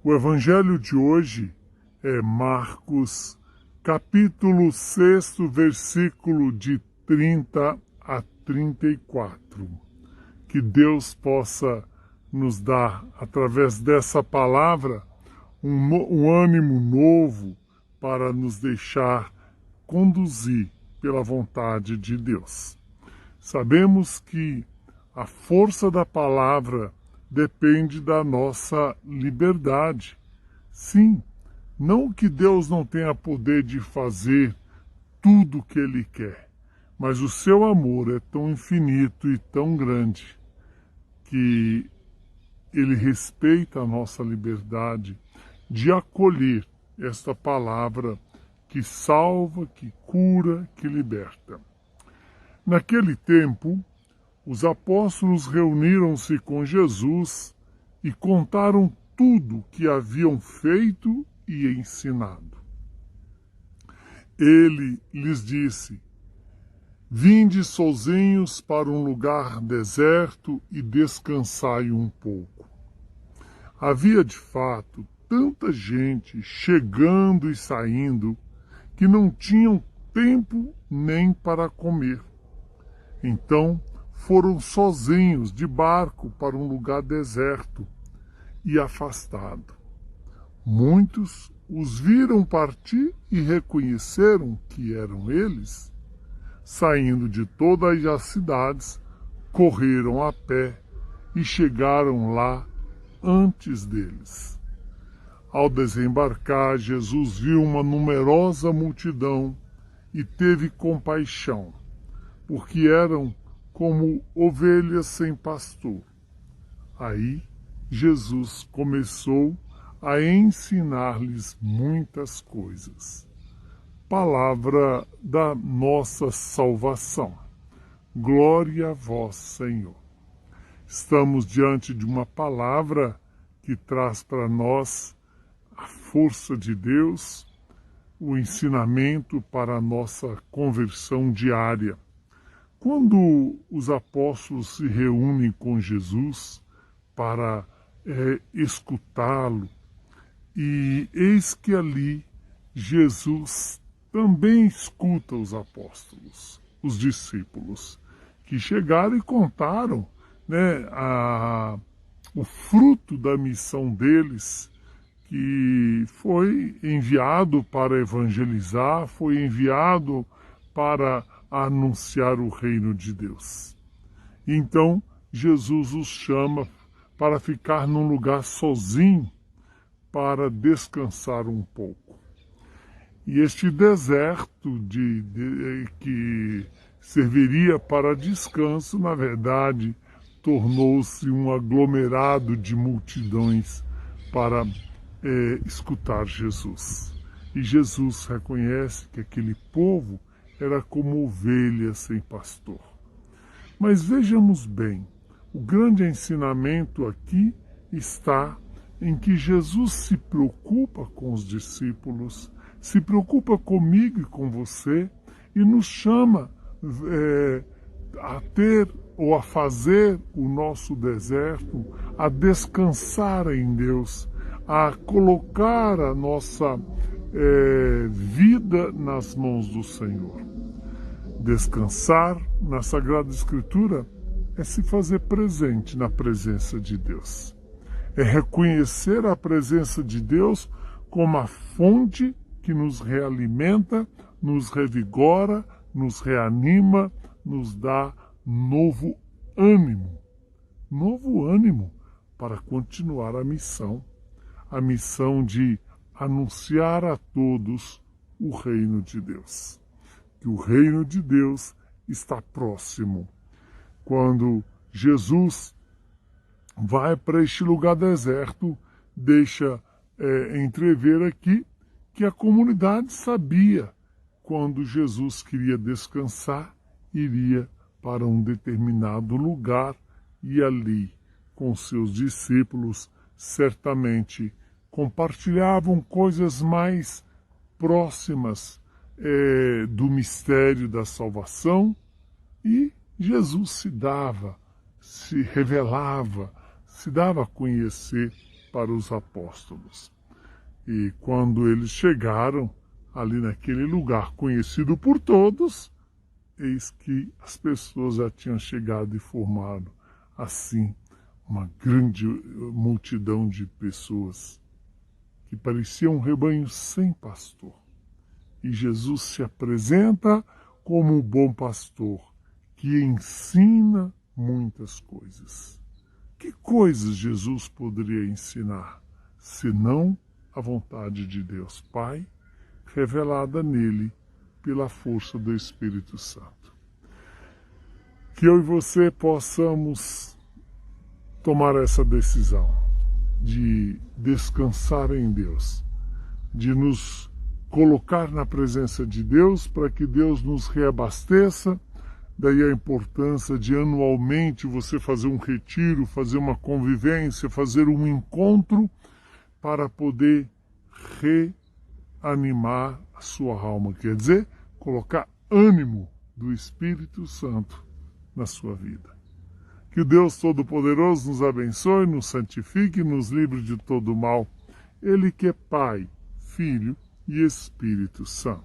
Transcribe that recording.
O evangelho de hoje é Marcos, capítulo 6, versículo de 30 a 34. Que Deus possa nos dar, através dessa palavra, um ânimo novo para nos deixar conduzir pela vontade de Deus. Sabemos que a força da palavra depende da nossa liberdade. Sim, não que Deus não tenha poder de fazer tudo o que Ele quer, mas o seu amor é tão infinito e tão grande que Ele respeita a nossa liberdade de acolher esta palavra que salva, que cura, que liberta. Naquele tempo, os apóstolos reuniram-se com Jesus e contaram tudo que haviam feito e ensinado. Ele lhes disse: "Vinde sozinhos para um lugar deserto e descansai um pouco." Havia de fato tanta gente chegando e saindo que não tinham tempo nem para comer. Então foram sozinhos de barco para um lugar deserto e afastado. Muitos os viram partir e reconheceram que eram eles. Saindo de todas as cidades, correram a pé e chegaram lá antes deles. Ao desembarcar, Jesus viu uma numerosa multidão e teve compaixão, porque eram como ovelhas sem pastor. Aí Jesus começou a ensinar-lhes muitas coisas. Palavra da nossa salvação. Glória a vós, Senhor. Estamos diante de uma palavra que traz para nós a força de Deus, o ensinamento para a nossa conversão diária. Quando os apóstolos se reúnem com Jesus para escutá-lo, e eis que ali Jesus também escuta os apóstolos, os discípulos, que chegaram e contaram, o fruto da missão deles, que foi enviado para evangelizar, foi enviado para anunciar o reino de Deus. Então, Jesus os chama para ficar num lugar sozinho, para descansar um pouco. E este deserto que serviria para descanso, na verdade, tornou-se um aglomerado de multidões para escutar Jesus. E Jesus reconhece que aquele povo era como ovelha sem pastor. Mas vejamos bem, o grande ensinamento aqui está em que Jesus se preocupa com os discípulos, se preocupa comigo e com você e nos chama a ter ou a fazer o nosso deserto, a descansar em Deus, a colocar a nossa vida nas mãos do Senhor. Descansar na Sagrada Escritura é se fazer presente na presença de Deus. É reconhecer a presença de Deus como a fonte que nos realimenta, nos revigora, nos reanima, nos dá novo ânimo para continuar a missão de anunciar a todos o reino de Deus. Que o reino de Deus está próximo. Quando Jesus vai para este lugar deserto, deixa entrever aqui que a comunidade sabia quando Jesus queria descansar, iria para um determinado lugar e ali, com seus discípulos, certamente compartilhavam coisas mais próximas do mistério da salvação, e Jesus se revelava, se dava a conhecer para os apóstolos. E quando eles chegaram ali naquele lugar conhecido por todos, eis que as pessoas já tinham chegado e formado, assim, uma grande multidão de pessoas que parecia um rebanho sem pastor. E Jesus se apresenta como um bom pastor que ensina muitas coisas. Que coisas Jesus poderia ensinar, senão a vontade de Deus Pai, revelada nele pela força do Espírito Santo? Que eu e você possamos tomar essa decisão de descansar em Deus, de nos colocar na presença de Deus para que Deus nos reabasteça. Daí a importância de anualmente você fazer um retiro, fazer uma convivência, fazer um encontro para poder reanimar a sua alma, quer dizer, colocar ânimo do Espírito Santo na sua vida. Que o Deus Todo-Poderoso nos abençoe, nos santifique, nos livre de todo mal. Ele que é Pai, Filho e Espírito Santo.